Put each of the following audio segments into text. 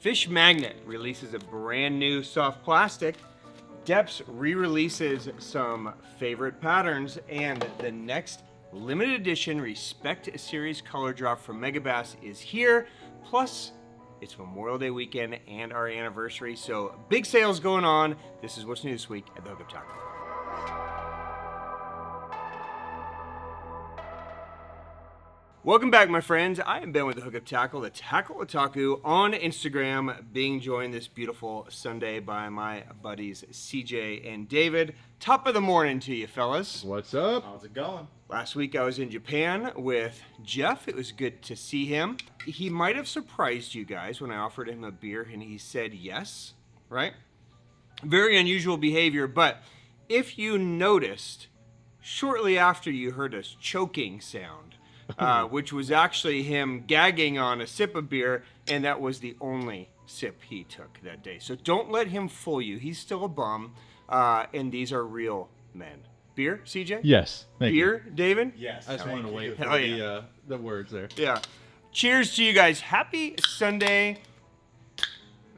Fish Magnet releases a brand new soft plastic. Deps re-releases some favorite patterns, and the next limited edition Respect series color drop from Megabass is here. Plus, it's Memorial Day weekend and our anniversary, so big sales going on. This is what's new this week at the Hookup Tackle. Welcome back, my friends. I am Ben with the Hookup Tackle, the Tackle Otaku on Instagram, being joined this beautiful Sunday by my buddies CJ and David. Top of the morning to you, fellas. What's up? How's it going? Last week I was in Japan with Jeff. It was good to see him. He might have surprised you guys when I offered him a beer and he said yes, right? Very unusual behavior, but if you noticed, shortly after you heard a choking sound, which was actually him gagging on a sip of beer, and that was the only sip he took that day. So don't let him fool you. He's still a bum, and these are real men. Beer, CJ? Yes. Thank Beer, you. David? Yes. I just wanted to wait for Hell yeah. the words there. Yeah. Cheers to you guys. Happy Sunday.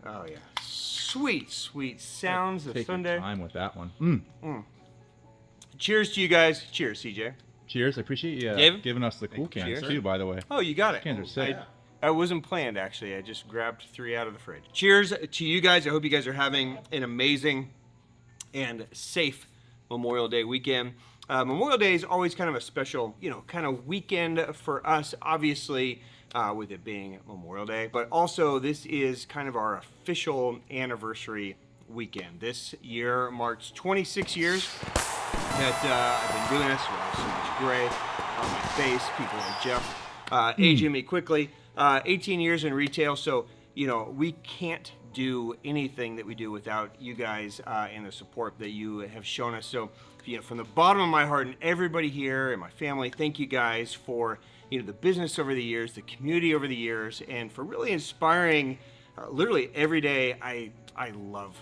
Oh, yeah. Sweet, sweet sounds of Take Sunday. your time with that one. Cheers to you guys. Cheers, CJ. Cheers. I appreciate you David? giving us the cool you, cans sir. too, by the way. Oh, you got it. Cans are sick. That wasn't planned, actually. I just grabbed 3 out of the fridge. Cheers to you guys. I hope you guys are having an amazing and safe Memorial Day weekend. Memorial Day is always kind of a special, kind of weekend for us, obviously, with it being Memorial Day. But also, this is kind of our official anniversary weekend. This year marks 26 years that I've been doing this. I have so much gray on my face. People like Jeff aging me quickly. 18 years in retail, so we can't do anything that we do without you guys and the support that you have shown us. So from the bottom of my heart and everybody here and my family, thank you guys for the business over the years, the community over the years, and for really inspiring. Literally every day, I love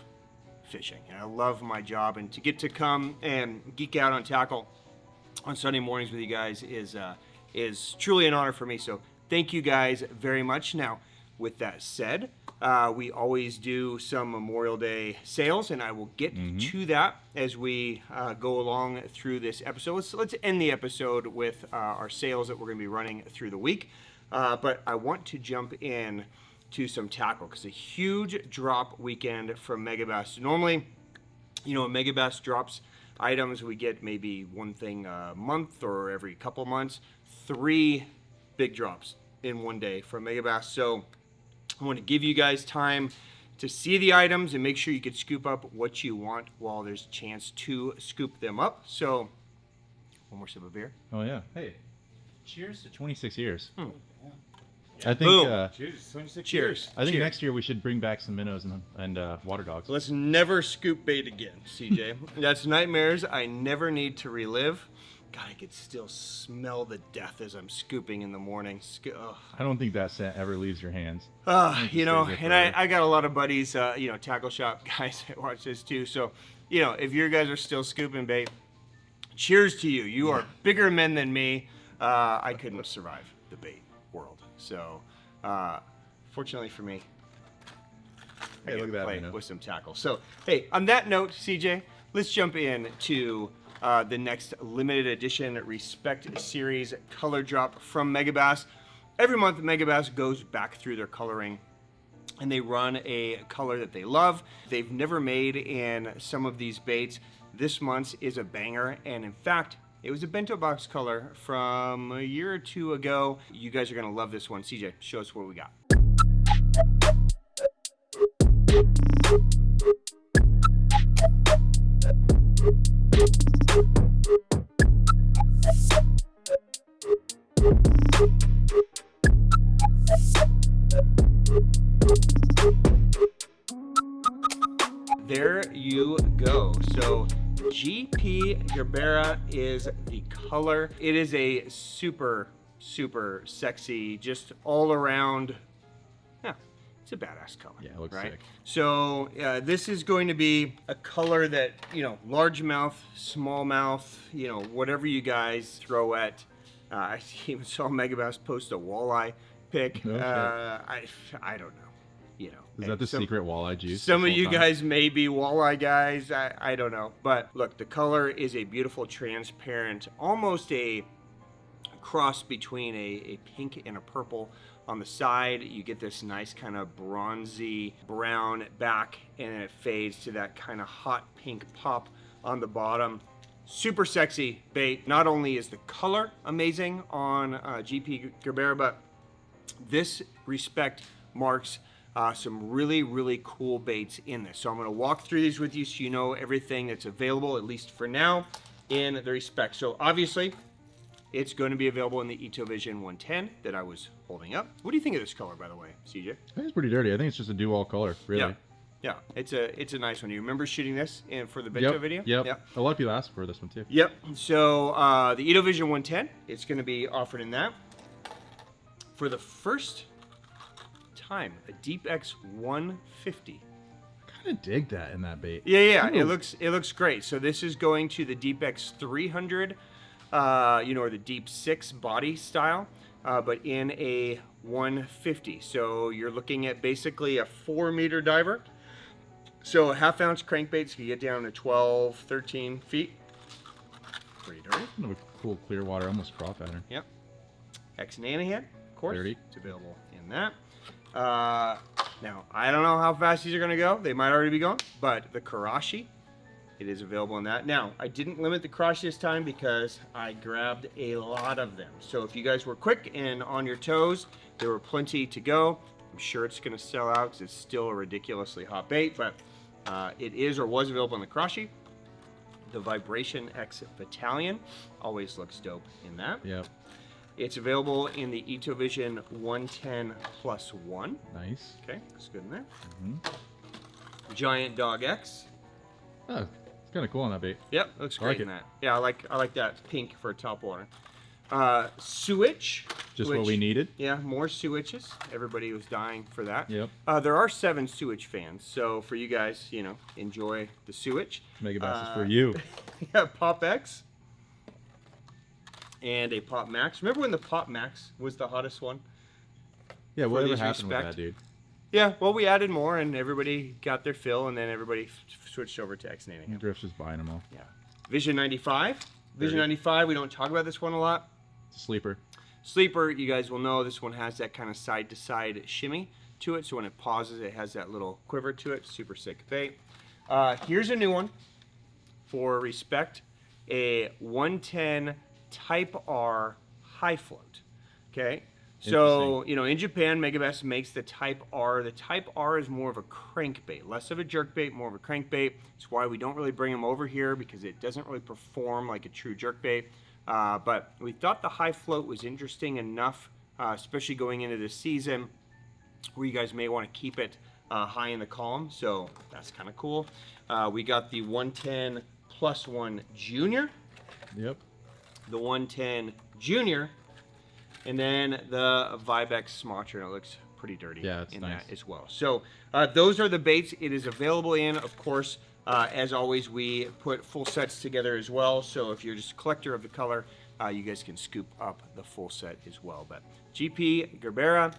fishing. And I love my job, and to get to come and geek out on tackle on Sunday mornings with you guys is truly an honor for me. So thank you guys very much. Now, with that said, we always do some Memorial Day sales, and I will get to that as we go along through this episode. Let's end the episode with our sales that we're going to be running through the week. But I want to jump in to some tackle, because a huge drop weekend from Megabass. Normally, when Megabass drops items, we get maybe one thing a month or every couple months. 3 big drops in one day from Megabass. So I want to give you guys time to see the items and make sure you can scoop up what you want while there's a chance to scoop them up. So one more sip of beer. Oh yeah. Hey. Cheers to 26 years. Yeah. I think. Boom. Cheers. 26 Cheers. years. I think Cheers. next year we should bring back some minnows and water dogs. Let's never scoop bait again, CJ. That's nightmares I never need to relive. God, I could still smell the death as I'm scooping in the morning. I don't think that scent ever leaves your hands. And I got a lot of buddies, tackle shop guys that watch this too. So, if your guys are still scooping bait, cheers to you. You are bigger men than me. I couldn't survive the bait world. So, fortunately for me, I Hey, get look at to that play minnow. with some tackle. So, hey, on that note, CJ, let's jump in to the next limited edition Respect series color drop from Megabass. Every month, Megabass goes back through their coloring and they run a color that they love. They've never made in some of these baits. This month's is a banger, and in fact, it was a bento box color from a year or 2 ago. You guys are gonna love this one. CJ, show us what we got. There you go. So GP Gerbera is the color. It is a super, super sexy, just all around. Yeah, it's a badass color. Yeah, it looks right? sick. So this is going to be a color that, largemouth, smallmouth, whatever you guys throw at. I even saw Megabass post a walleye pic. Okay. I don't know. you know. Is that the secret walleye juice? Some of this you whole time? guys may be walleye guys. I don't know. But look, the color is a beautiful transparent, almost a cross between a pink and a purple. On the side, you get this nice kind of bronzy brown back, and then it fades to that kind of hot pink pop on the bottom. Super sexy bait. Not only is the color amazing on GP Gerbera, but this Respect marks some really cool baits in this. So I'm going to walk through these with you so you know everything that's available, at least for now, in the Respect. So obviously, it's going to be available in the Ito Vision 110 that I was holding up. What do you think of this color, by the way, CJ? I think it's pretty dirty. I think it's just a dual color, really. Yeah, it's a nice one. You remember shooting this for the Bento video? Yep. A lot of people asked for this one too. Yep. So the Ito Vision 110, it's going to be offered in that. For the first time, a Deep X 150. I kind of dig that in that bait. Yeah. It looks great. So this is going to the Deep X 300. Or the Deep 6 body style, but in a 150. So you're looking at basically a 4-meter diver. So a half-ounce crankbaits can get down to 12, 13 feet. Pretty dirty. Kind of a cool clear water, almost craw pattern. Yep. X Nanahead, of course. 30. It's available in that. Now, I don't know how fast these are going to go. They might already be going, but the Karashi, it is available in that. Now, I didn't limit the Karashi this time because I grabbed a lot of them. So if you guys were quick and on your toes, there were plenty to go. I'm sure it's going to sell out because it's still a ridiculously hot bait, but it is or was available in the Karashi. The Vibration X Battalion always looks dope in that. Yep. It's available in the Ito Vision 110+1. Nice. Okay, that's good in there. Giant Dog X. Oh, it's kind of cool on that bait. Yep, looks I great like in it. that. Yeah, I like that pink for top water. Switch. Just what we needed. Yeah, more switches. Everybody was dying for that. Yep. There are 7 switch fans, so for you guys, enjoy the switch. Megabass is for you. Yeah, Pop X. And a Pop Max. Remember when the Pop Max was the hottest one? Yeah, whatever these happened with Respect? that, dude? Yeah, well, we added more, and everybody got their fill, and then everybody switched over to X Nanahead. Drift's just buying them all. Yeah. Vision 95. Vision 95, we don't talk about this one a lot. It's a sleeper. Sleeper, you guys will know this one has that kind of side-to-side shimmy to it, so when it pauses, it has that little quiver to it. Super sick bait. Here's a new one for Respect, a 110 Type R high float. Okay, so in Japan, Megabass makes the Type R. The Type R is more of a crankbait, less of a jerkbait, more of a crankbait. That's why we don't really bring them over here because it doesn't really perform like a true jerkbait. But we thought the high float was interesting enough, especially going into this season, where you guys may want to keep it high in the column. So that's kind of cool. We got the 110+1 Junior. Yep. The 110 Junior, and then the Vibex Smotcher, and it looks pretty dirty in nice. that as well. So those are the baits it is available in. Of course, as always, we put full sets together as well. So if you're just a collector of the color, you guys can scoop up the full set as well. But GP Gerbera,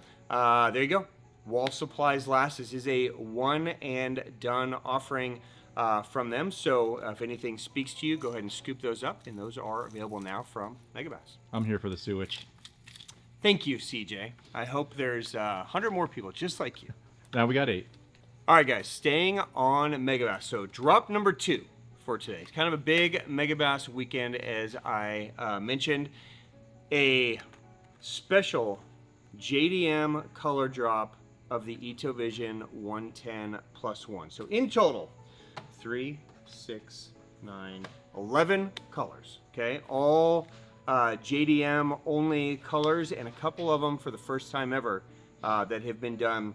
there you go. Wall supplies last. This is a one and done offering from them. So if anything speaks to you, go ahead and scoop those up, and those are available now from Megabass. I'm here for the sewage. Thank you, CJ. I hope there's 100 more people just like you. Now we got 8. All right, guys, staying on Megabass. So drop number 2 for today. It's kind of a big Megabass weekend, as I mentioned. A special JDM color drop of the Ito Vision 110+1. So in total, 3, 6, 9, 11 colors. Okay, all JDM only colors, and a couple of them for the first time ever that have been done.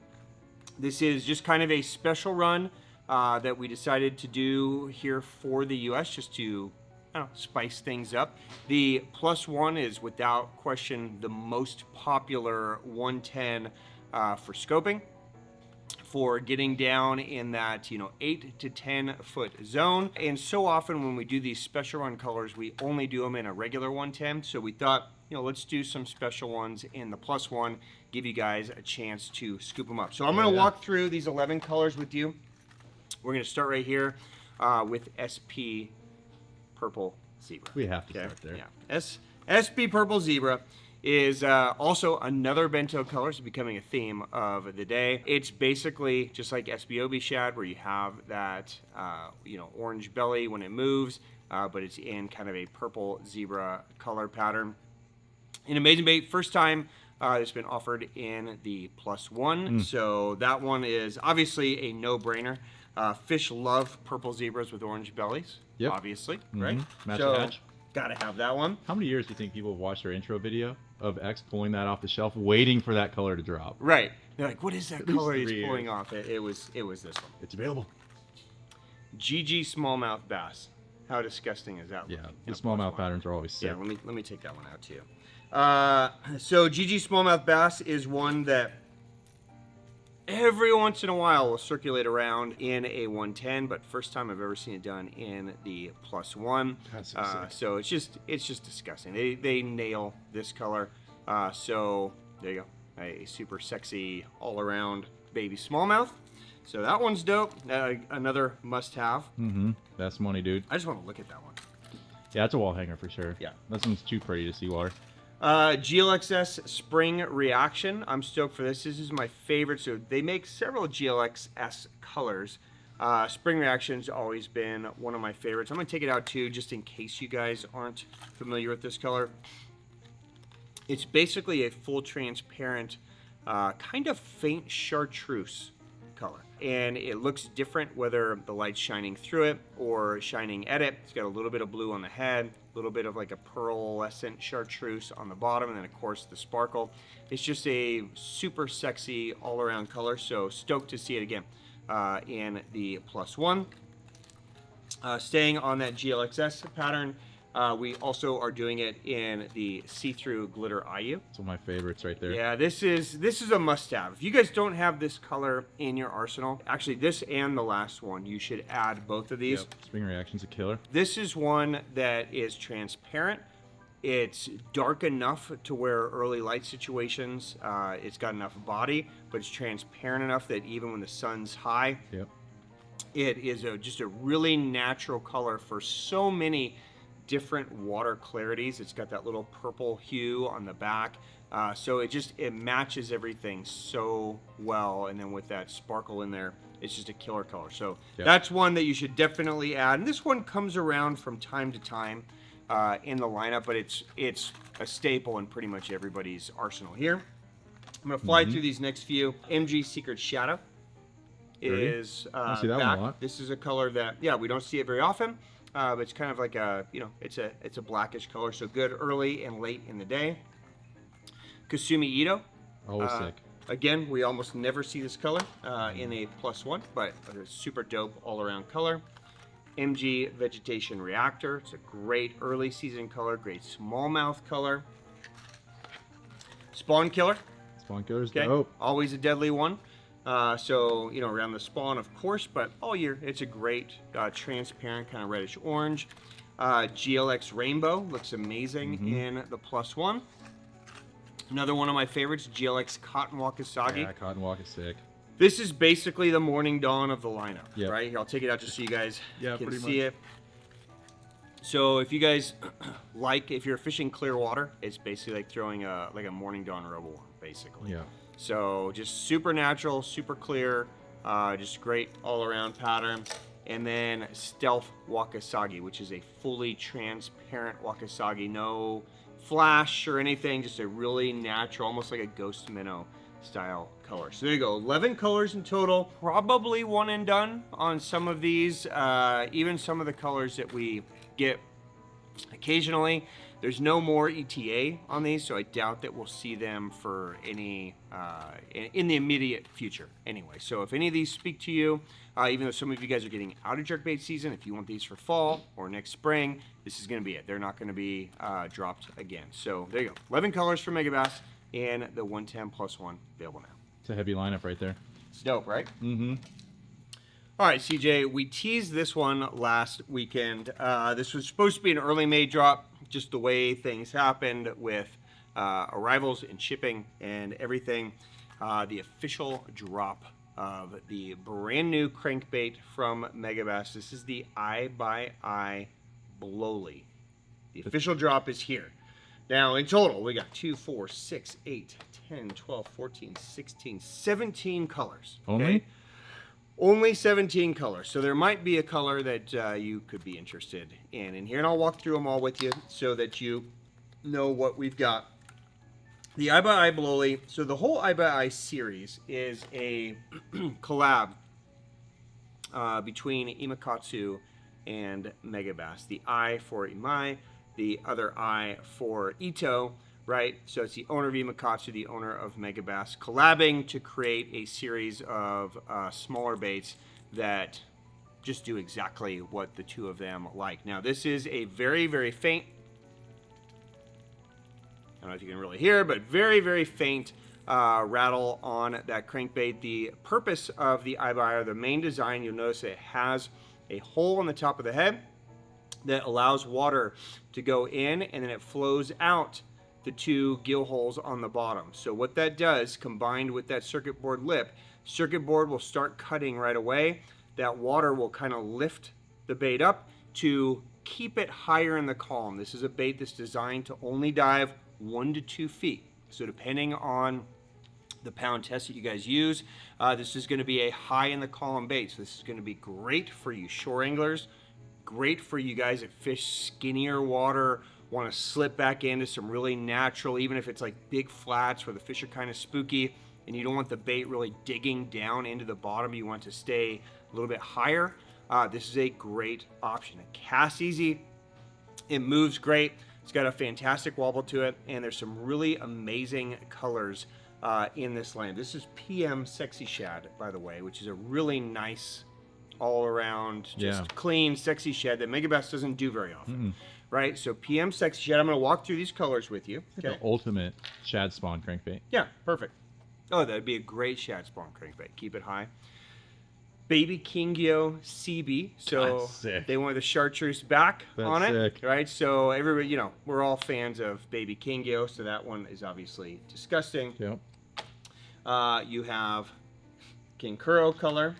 This is just kind of a special run that we decided to do here for the US, just to spice things up. The +1 is without question the most popular 110 for scoping, for getting down in that 8 to 10 foot zone. And so often when we do these special run colors, we only do them in a regular 110. So we thought you know, let's do some special ones in the +1, give you guys a chance to scoop them up. So I'm going to walk through these 11 colors with you. We're going to start right here with SP Purple Zebra. We have to start there. Yeah. SP Purple Zebra is also another bento color. It's becoming a theme of the day. It's basically just like SBOB shad, where you have that you know, orange belly when it moves, but it's in kind of a purple zebra color pattern. An amazing bait. First time it's been offered in the +1, so that one is obviously a no-brainer. Fish love purple zebras with orange bellies, obviously, right? Match so, and hatch. Gotta have that one. How many years do you think people watch their intro video of X pulling that off the shelf, waiting for that color to drop? Right. They're like, what is that color he's 3 pulling off? It was this one. It's available. GG smallmouth bass. How disgusting is that? Yeah, looking? the smallmouth patterns are always sick. Yeah, let me take that one out too. So GG smallmouth bass is one that every once in a while will circulate around in a 110, but first time I've ever seen it done in the +1. That's so sick. So it's just disgusting. They nail this color. So there you go, a super sexy all around baby smallmouth. So that one's dope. Another must-have. That's money, dude. I just want to look at that one. Yeah, it's a wall hanger for sure. Yeah. That one's too pretty to see water. GLXS Spring Reaction. I'm stoked for this. This is my favorite. So they make several GLXS colors. Spring Reaction's always been one of my favorites. I'm going to take it out too, just in case you guys aren't familiar with this color. It's basically a full transparent, kind of faint chartreuse color. And it looks different whether the light's shining through it or shining at it. It's got a little bit of blue on the head, a little bit of like a pearlescent chartreuse on the bottom, and then of course the sparkle. It's just a super sexy all-around color, so stoked to see it again in the +1. Staying on that GLXS pattern, we also are doing it in the see-through glitter IU. It's one of my favorites right there. Yeah, this is a must-have. If you guys don't have this color in your arsenal, actually this and the last one, you should add both of these. Spring Reaction's a killer. This is one that is transparent. It's dark enough to where early light situations, it's got enough body, but it's transparent enough that even when the sun's high, it is just a really natural color for so many different water clarities. It's got that little purple hue on the back, so it matches everything so well, and then with that sparkle in there, it's just a killer color. So that's one that you should definitely add, and this one comes around from time to time in the lineup, but it's a staple in pretty much everybody's arsenal here. I'm gonna fly through these next few. MG Secret Shadow is I see that back. one a lot. This is a color that we don't see it very often. But it's kind of like a, it's a blackish color, so good early and late in the day. Kasumi Ito. Always sick. Again, we almost never see this color in a +1, but it's super dope all-around color. MG Vegetation Reactor. It's a great early season color, great smallmouth color. Spawn Killer. Spawn Killer's dope. Always a deadly one. So, around the spawn, of course, but all year, it's a great transparent kind of reddish orange. GLX Rainbow looks amazing in the +1. Another one of my favorites, GLX Cotton Wakasagi. Yeah, Cotton Walk is sick. This is basically the morning dawn of the lineup, Yep. right? Here, I'll take it out just so you guys can pretty see it. So if you guys if you're fishing clear water, it's basically like throwing a morning dawn robo, basically. Yeah. So just super natural, super clear, just great all-around pattern. And then Stealth Wakasagi, which is a fully transparent Wakasagi, no flash or anything, just a really natural, almost like a ghost minnow style color. So there you go, 11 colors in total. Probably one and done on some of these, even some of the colors that we get occasionally. There's no more ETA on these, so I doubt that we'll see them for any in the immediate future anyway. So if any of these speak to you, even though some of you guys are getting out of jerkbait season, if you want these for fall or next spring, this is going to be it. They're not going to be dropped again. So there you go, 11 colors for Megabass and the 110 +1 available now. It's a heavy lineup right there. It's dope, right? All right, CJ, we teased this one last weekend. This was supposed to be an early May drop, just the way things happened with arrivals and shipping and everything. The official drop of the brand new crankbait from Megabass. This is the IxI Blowly. The official drop is here. Now, in total, we got 2, 4, 6, 8, 10, 12, 14, 16, 17 colors. Only? Okay? Only 17 colors. So there might be a color that you could be interested in here. And I'll walk through them all with you so that you know what we've got. The IxI Blowly. So the whole IxI series is a collab between Imakatsu and Megabass. The I for Imai, the other I for Ito, right? So it's the owner of Imakatsu, the owner of Megabass, collabing to create a series of smaller baits that just do exactly what the two of them like. Now, this is a very, very faint, I don't know if you can really hear, but very, very faint rattle on that crankbait. The purpose of the IxI, or the main design, you'll notice it has a hole on the top of the head that allows water to go in, and then it flows out the two gill holes on the bottom. So what that does, combined with that circuit board lip, circuit board will start cutting right away. That water will kind of lift the bait up to keep it higher in the column. This is a bait that's designed to only dive 1 to 2 feet. So depending on the pound test that you guys use, this is going to be a high in the column bait. So this is going to be great for you shore anglers, great for you guys that fish skinnier water, want to slip back into some really natural, even if it's like big flats where the fish are kind of spooky and you don't want the bait really digging down into the bottom, you want to stay a little bit higher. This is a great option. It casts easy, it moves great, it's got a fantastic wobble to it, and there's some really amazing colors in this line. This is PM Sexy Shad, by the way, which is a really nice all around just clean sexy shad that Megabass doesn't do very often. Right, so PM Sexy Shad. I'm going to walk through these colors with you. Okay. The ultimate shad spawn crankbait. Yeah, perfect. Oh, that'd be a great shad spawn crankbait. Keep it high. Baby Kingyo CB. So they want the chartreuse back on it. Sick. Right, so everybody, you know, we're all fans of Baby Kingyo, so that one is obviously disgusting. Yep. You have King Kuro color.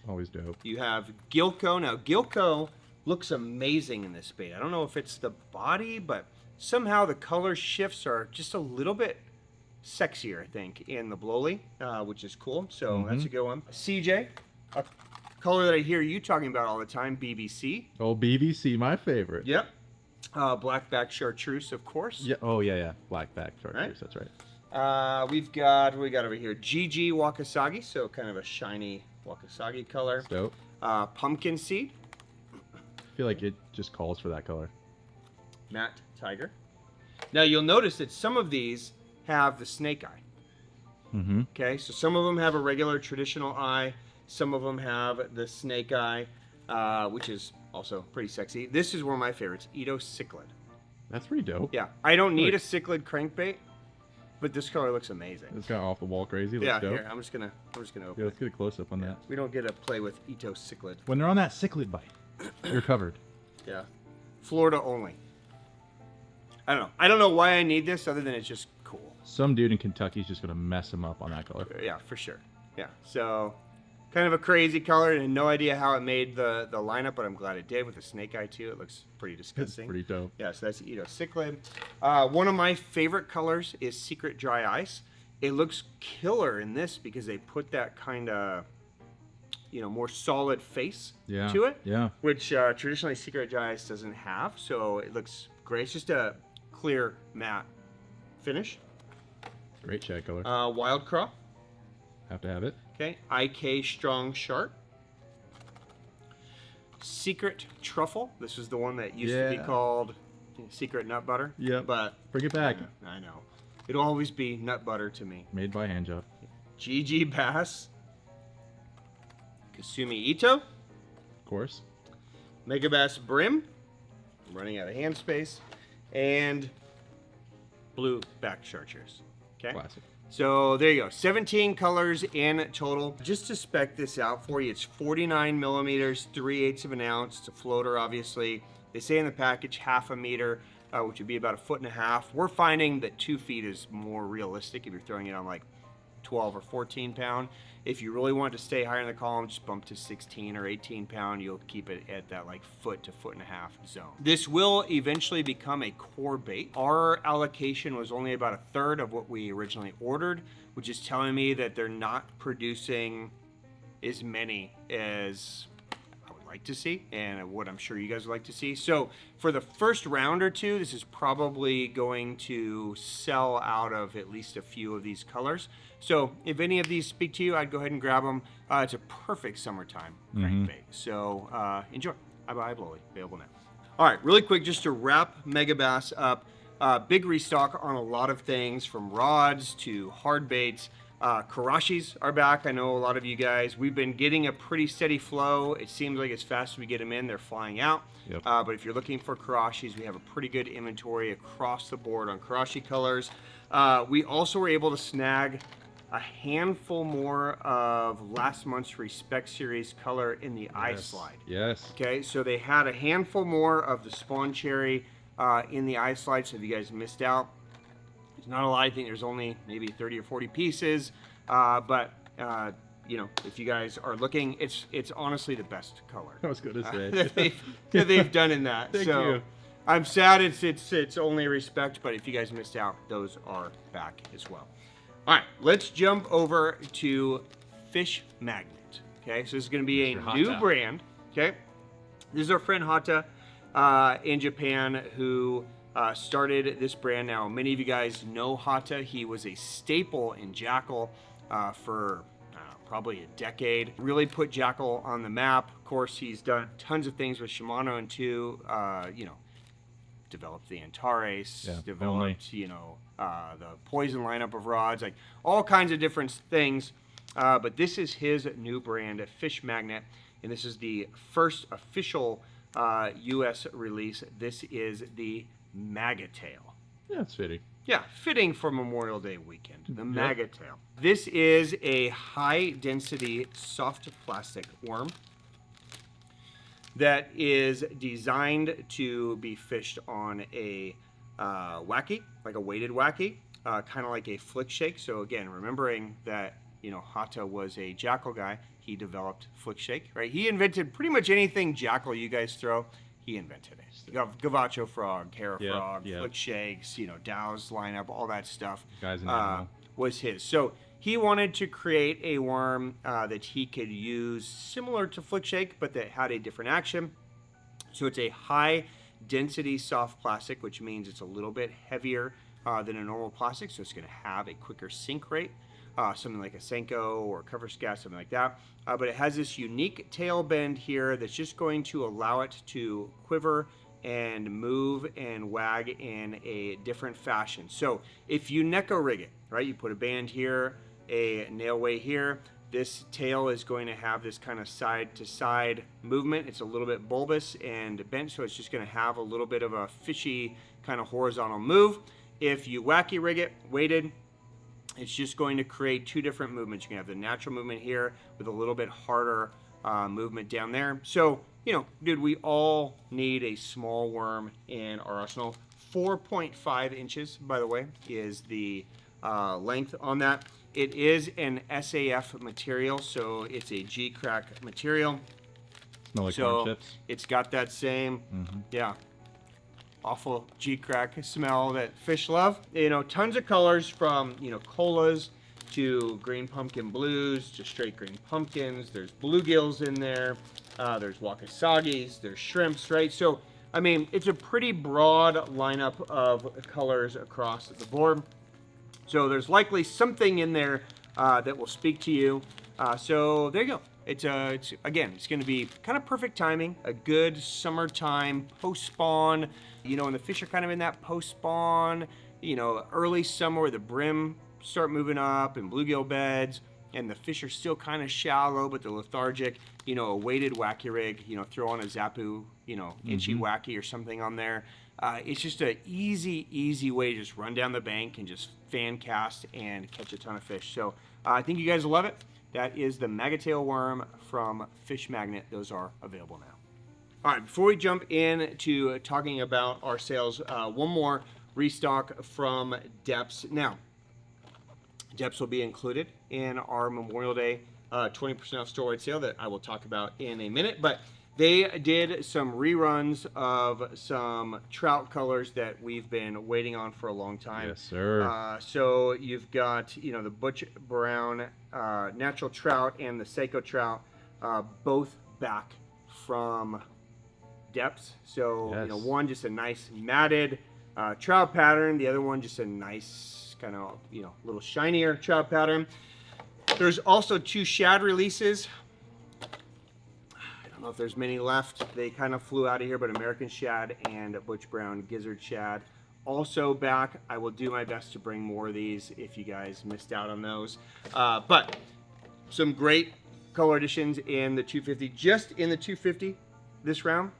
Always dope. You have Gilko. Now, Gilko looks amazing in this bait. I don't know if it's the body, but somehow the color shifts are just a little bit sexier, I think, in the Blowly, which is cool. So that's a good one. CJ, a color that I hear you talking about all the time, BBC. Oh, BBC, my favorite. Yep. Blackback chartreuse, of course. Yeah. Oh, yeah. Blackback chartreuse, that's right. We've got, what we got over here? GG Wakasagi, so kind of a shiny Wakasagi color. Dope. Pumpkin Seed. I feel like it just calls for that color. Matte Tiger. Now you'll notice that some of these have the snake eye. Okay, so some of them have a regular traditional eye. Some of them have the snake eye, which is also pretty sexy. This is one of my favorites, Ito Cichlid. That's pretty dope. Yeah, I don't need a cichlid crankbait, but this color looks amazing. It's kind of off the wall crazy. Looks yeah, dope. here, I'm just gonna open Yeah, let's get a close up on that. We don't get to play with Ito Cichlid. When they're on that cichlid bite, you're covered. Yeah, Florida only. I don't know. I don't know why I need this other than it's just cool. Some dude in Kentucky's just gonna mess him up on that color. Yeah, for sure. Yeah, so kind of a crazy color, and no idea how it made the lineup, but I'm glad it did with the snake eye too. It looks pretty disgusting. It's pretty dope. Yeah, so that's Ito Cichlid. One of my favorite colors is Secret Dry Ice. It looks killer in this because they put that kind of, you know, more solid face to it. Yeah. Which traditionally Secret Dry Ice doesn't have, so it looks great. It's just a clear matte finish. Great shad color. Wild Craw. Have to have it. Okay, IK Strong Sharp. Secret Truffle. This is the one that used to be called Secret Nut Butter. Yeah, but bring it back. I know. It'll always be nut butter to me. Made by hand job. GG Bass. Kasumi Ito. Of course. Megabass Brim. I'm running out of hand space. And Blue Back Chartreuse. Okay. Classic. So there you go, 17 colors in total. Just to spec this out for you, it's 49 millimeters, 3/8 of an ounce. It's a floater, obviously. They say in the package 1/2 meter, which would be about 1.5 feet. We're finding that 2 feet is more realistic if you're throwing it on like 12 or 14 pound. If you really want to stay higher in the column, just bump to 16 or 18 pound. You'll keep it at that like 1 to 1.5 foot zone. This will eventually become a core bait. Our allocation was only about 1/3 of what we originally ordered, which is telling me that they're not producing as many as I would like to see and what I'm sure you guys would like to see. So for the first round or two, this is probably going to sell out of at least a few of these colors. So if any of these speak to you, I'd go ahead and grab them. It's a perfect summertime crankbait. So enjoy. IxI Blowly, available now. All right, really quick, just to wrap Megabass up. Big restock on a lot of things, from rods to hard baits. Karashis are back. I know a lot of you guys, we've been getting a pretty steady flow. It seems like as fast as we get them in, they're flying out. Yep. But if you're looking for Karashis, we have a pretty good inventory across the board on Karashi colors. We also were able to snag a handful more of last month's Respect series color in the eye slide. Yes. Okay, so they had a handful more of the Spawn Cherry in the eye slide, so if you guys missed out, there's not a lot. I think there's only maybe 30 or 40 pieces, but you know, if you guys are looking, it's honestly the best color. I was going to say that they've done in that. Thank so you. I'm sad it's only Respect, but if you guys missed out, those are back as well. All right, let's jump over to Fish Magnet. Okay, so this is going to be a new brand. Okay, this is our friend Hata in Japan who started this brand. Now, many of you guys know Hata. He was a staple in Jackall for probably a decade. Really put Jackall on the map. Of course, he's done tons of things with Shimano and you know, developed the Antares, developed, you know, the Poison lineup of rods, like all kinds of different things. But this is his new brand, Fish Magnet, and this is the first official U.S. release. This is the Magatail. Yeah, it's fitting. Yeah, fitting for Memorial Day weekend, the Magatail. This is a high-density soft plastic worm that is designed to be fished on a wacky, like a weighted wacky, kind of like a flick shake. So again, remembering that, you know, Hata was a Jackall guy, he developed flick shake, right? He invented pretty much anything Jackall you guys throw, he invented it. You got Gavacho frog, Kaera frog, flick shakes, you know, Dow's lineup, all that stuff was his. So he wanted to create a worm that he could use similar to flick shake, but that had a different action. So it's a high density soft plastic, which means it's a little bit heavier than a normal plastic, so it's going to have a quicker sink rate, something like a Senko or a cover scat, something like that. But it has this unique tail bend here that's just going to allow it to quiver and move and wag in a different fashion. So if you Neko rig it, right, you put a band here, a nail weight here, this tail is going to have this kind of side to side movement. It's a little bit bulbous and bent, so it's just going to have a little bit of a fishy kind of horizontal move. If you wacky rig it, weighted, it's just going to create two different movements. You can have the natural movement here with a little bit harder movement down there. So, you know, dude, we all need a small worm in our arsenal. 4.5 inches, by the way, is the length on that. It is an SAF material, so it's a G-crack material. Smell like corn chips. It's got that same, awful G-crack smell that fish love. You know, tons of colors from, you know, colas to green pumpkin blues to straight green pumpkins. There's bluegills in there. There's wakasagis. There's shrimps, right? So, I mean, it's a pretty broad lineup of colors across the board. So there's likely something in there that will speak to you. So there you go. It's again, it's going to be kind of perfect timing, a good summertime post-spawn. You know, when the fish are kind of in that post-spawn, you know, early summer where the brim start moving up and bluegill beds, and the fish are still kind of shallow, but they're lethargic. You know, a weighted wacky rig, you know, throw on a Zappu, you know, IxI wacky or something on there. It's just an easy way to just run down the bank and just fan cast and catch a ton of fish. So I think you guys will love it. That is the Magatail worm from Fish Magnet. Those are available now. All right, before we jump into talking about our sales, one more restock from Deps. Now, Deps will be included in our Memorial Day 20% off store-wide sale that I will talk about in a minute, but they did some reruns of some trout colors that we've been waiting on for a long time. Yes, sir. So you've got, the Butch Brown natural trout and the Seiko trout, both back from Deps. So, yes. One just a nice matted trout pattern. The other one just a nice kind of, little shinier trout pattern. There's also 2 shad releases. I don't know if there's many left. They kind of flew out of here, but American shad and Butch Brown gizzard shad also back. I will do my best to bring more of these if you guys missed out on those. But some great color additions in the 250, just in the 250 this round.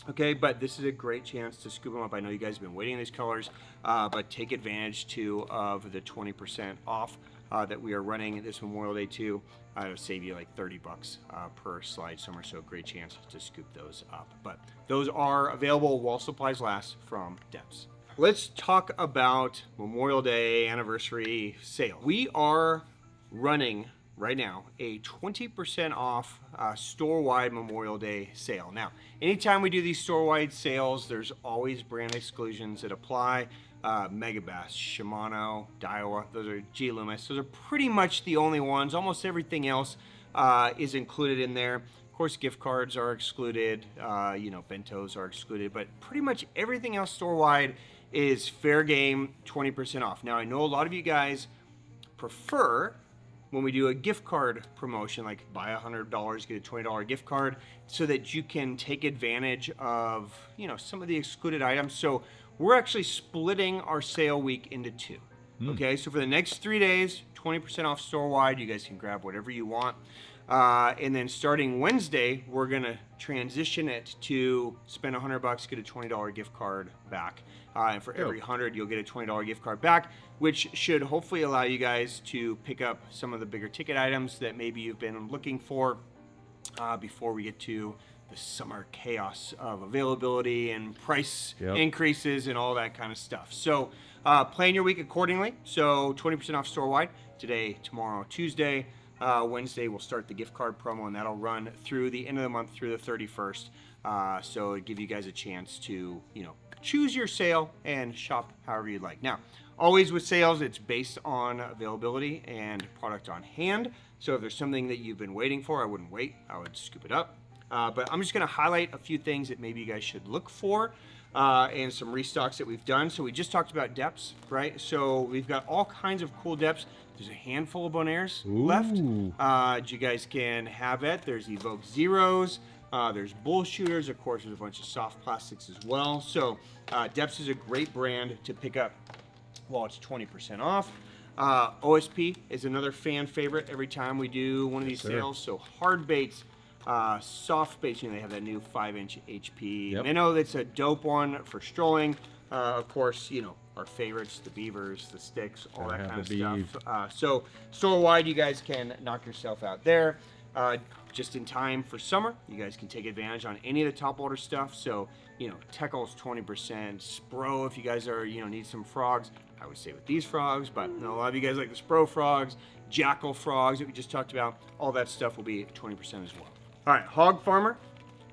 Okay, but this is a great chance to scoop them up. I know you guys have been waiting on these colors, but take advantage too of the 20% off that we are running this Memorial Day too. It'll save you like $30 per slide summer, so a great chance to scoop those up. But those are available while supplies last from Deps. Let's talk about Memorial Day anniversary sale. We are running right now a 20% off store-wide Memorial Day sale. Now, anytime we do these store-wide sales, there's always brand exclusions that apply. Megabass, Shimano, Daiwa, those are G Loomis. Those are pretty much the only ones. Almost everything else is included in there. Of course, gift cards are excluded, bentos are excluded, but pretty much everything else store-wide is fair game, 20% off. Now, I know a lot of you guys prefer when we do a gift card promotion, like buy $100, get a $20 gift card, so that you can take advantage of, some of the excluded items. So we're actually splitting our sale week into 2. Okay, so for the next 3 days, 20% off store-wide. You guys can grab whatever you want. And then starting Wednesday, we're gonna transition it to spend $100, get a $20 gift card back. And for every 100, you'll get a $20 gift card back, which should hopefully allow you guys to pick up some of the bigger ticket items that maybe you've been looking for before we get to the summer chaos of availability and price increases and all that kind of stuff. So plan your week accordingly. So 20% off store-wide today, tomorrow, Tuesday. Wednesday we'll start the gift card promo, and that'll run through the end of the month through the 31st. So it'll give you guys a chance to, choose your sale and shop however you'd like. Now, always with sales, it's based on availability and product on hand. So if there's something that you've been waiting for, I wouldn't wait. I would scoop it up. But I'm just going to highlight a few things that maybe you guys should look for and some restocks that we've done. So we just talked about Deps, right? So we've got all kinds of cool Deps. There's a handful of Bonheurs left. You guys can have it. There's Evoke Zeros. There's Bullshooters. Of course, there's a bunch of soft plastics as well. So Deps is a great brand to pick up while it's 20% off. O.S.P is another fan favorite every time we do one of these sales. So hard baits, soft baits, they have that new 5-inch HP minnow. That's a dope one for strolling. Of course, our favorites, the beavers, the sticks, all that kind of stuff. So store-wide, you guys can knock yourself out there. Just in time for summer, you guys can take advantage on any of the top water stuff. So, Teckel's 20%, Spro if you guys are, need some frogs. I would say with these frogs, but a lot of you guys like the Spro frogs, Jackall frogs that we just talked about. All that stuff will be 20% as well. All right, Hog Farmer,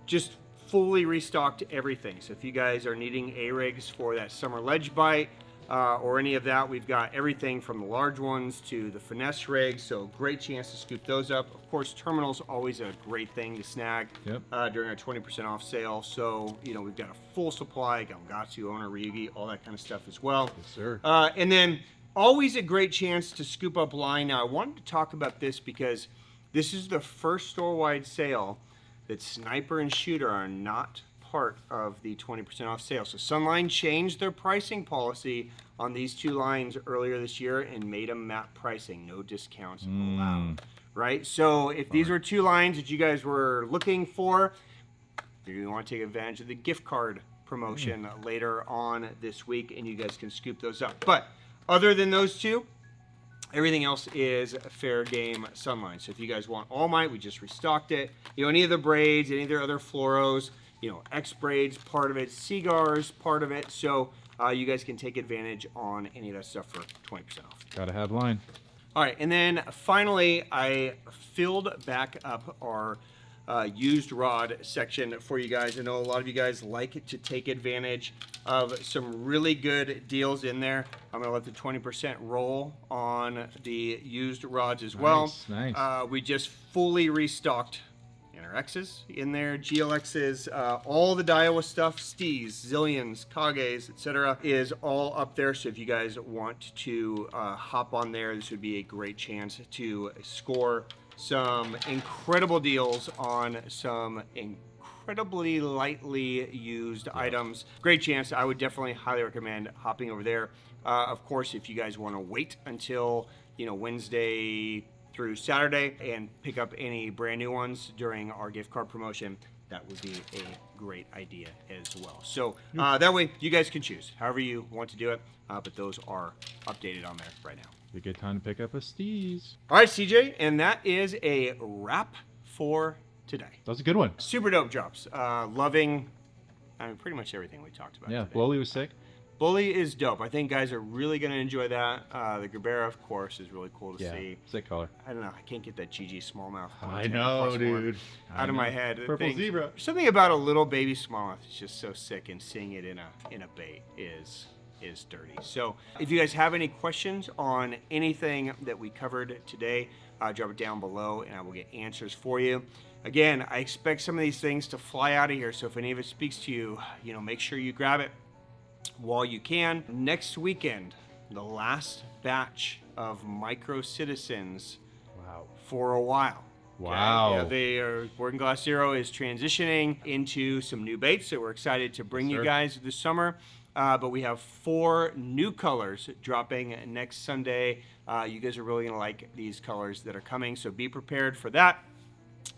just fully restocked everything. So if you guys are needing A-rigs for that summer ledge bite or any of that, we've got everything from the large ones to the finesse rigs. So great chance to scoop those up. Of course, terminals always a great thing to snag during our 20% off sale. So we've got a full supply, Gavacho, Owner, Ryugi, all that kind of stuff as well. Yes, sir. And then always a great chance to scoop up line. Now I wanted to talk about this because this is the first store-wide sale that Sniper and Shooter are not part of the 20% off sale. So Sunline changed their pricing policy on these 2 lines earlier this year and made them MAP pricing, no discounts allowed, right? So if these were 2 lines that you guys were looking for, you want to take advantage of the gift card promotion later on this week, and you guys can scoop those up. But other than those two, everything else is fair game Sunline. So if you guys want Almight, we just restocked it. You know, any of the braids, any of their other fluoros, you know, X-Braid's part of it, Seagar's part of it. So you guys can take advantage on any of that stuff for 20% off. Gotta have line. All right, and then finally, I filled back up our used rod section for you guys. I know a lot of you guys like to take advantage of some really good deals in there. I'm gonna let the 20% roll on the used rods as well. Nice. We just fully restocked NRXs in there, GLXs, all the Daiwa stuff, Stees, Zillions, Kages, etc. is all up there. So if you guys want to hop on there, this would be a great chance to score some incredible deals on some incredibly lightly used items. Great chance. I would definitely highly recommend hopping over there. Of course, if you guys want to wait until, you know, Wednesday through Saturday and pick up any brand new ones during our gift card promotion, that would be a great idea as well. So that way you guys can choose however you want to do it, but those are updated on there right now. Be a good time to pick up a Steez. All right, CJ, and that is a wrap for today. That was a good one. Super dope drops. Loving, I mean, pretty much everything we talked about Yeah, today. Blowly was sick. Bully is dope. I think guys are really going to enjoy that. The Gerbera, of course, is really cool to see. Sick color. I don't know. I can't get that GG smallmouth. I know, dude. Out of my head. Purple zebra. There's something about a little baby smallmouth. It's just so sick, and seeing it in a bait is dirty. So if you guys have any questions on anything that we covered today, drop it down below and I will get answers for you. Again, I expect some of these things to fly out of here, so if any of it speaks to you, you know, make sure you grab it while you can. Next weekend, the last batch of Micro Citizens for a while. Wow. Yeah, they are, Working Glass Zero is transitioning into some new baits that we're excited to bring you guys this summer. But we have 4 new colors dropping next Sunday. You guys are really going to like these colors that are coming, so be prepared for that.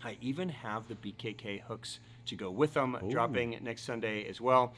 I even have the BKK hooks to go with them dropping next Sunday as well.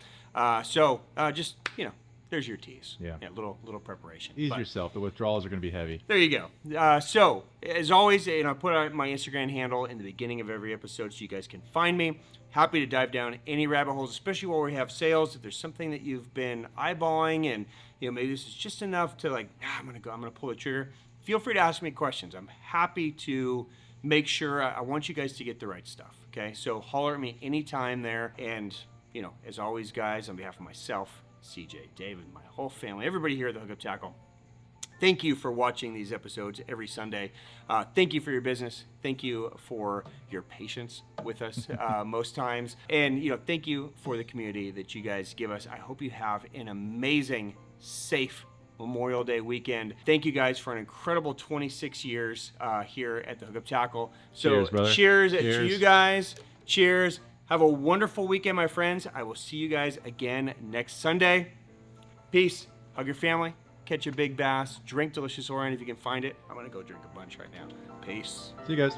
So just, you know, there's your tease. Yeah. Little preparation. Ease yourself. The withdrawals are going to be heavy. There you go. So as always, you know, I put out my Instagram handle in the beginning of every episode so you guys can find me. Happy to dive down any rabbit holes, especially while we have sales. If there's something that you've been eyeballing and, you know, maybe this is just enough to like, I'm gonna pull the trigger. Feel free to ask me questions. I'm happy to make sure. I want you guys to get the right stuff. Okay, so holler at me anytime there. And, you know, as always, guys, on behalf of myself, CJ, David, my whole family, everybody here at the Hookup Tackle, thank you for watching these episodes every Sunday. Thank you for your business. Thank you for your patience with us most times. And, you know, thank you for the community that you guys give us. I hope you have an amazing, safe Memorial Day weekend. Thank you guys for an incredible 26 years here at the Hookup Tackle. So cheers, brother. Cheers to you guys. Cheers. Have a wonderful weekend, my friends. I will see you guys again next Sunday. Peace. Hug your family. Catch a big bass. Drink delicious Orion if you can find it. I'm going to go drink a bunch right now. Peace. See you guys.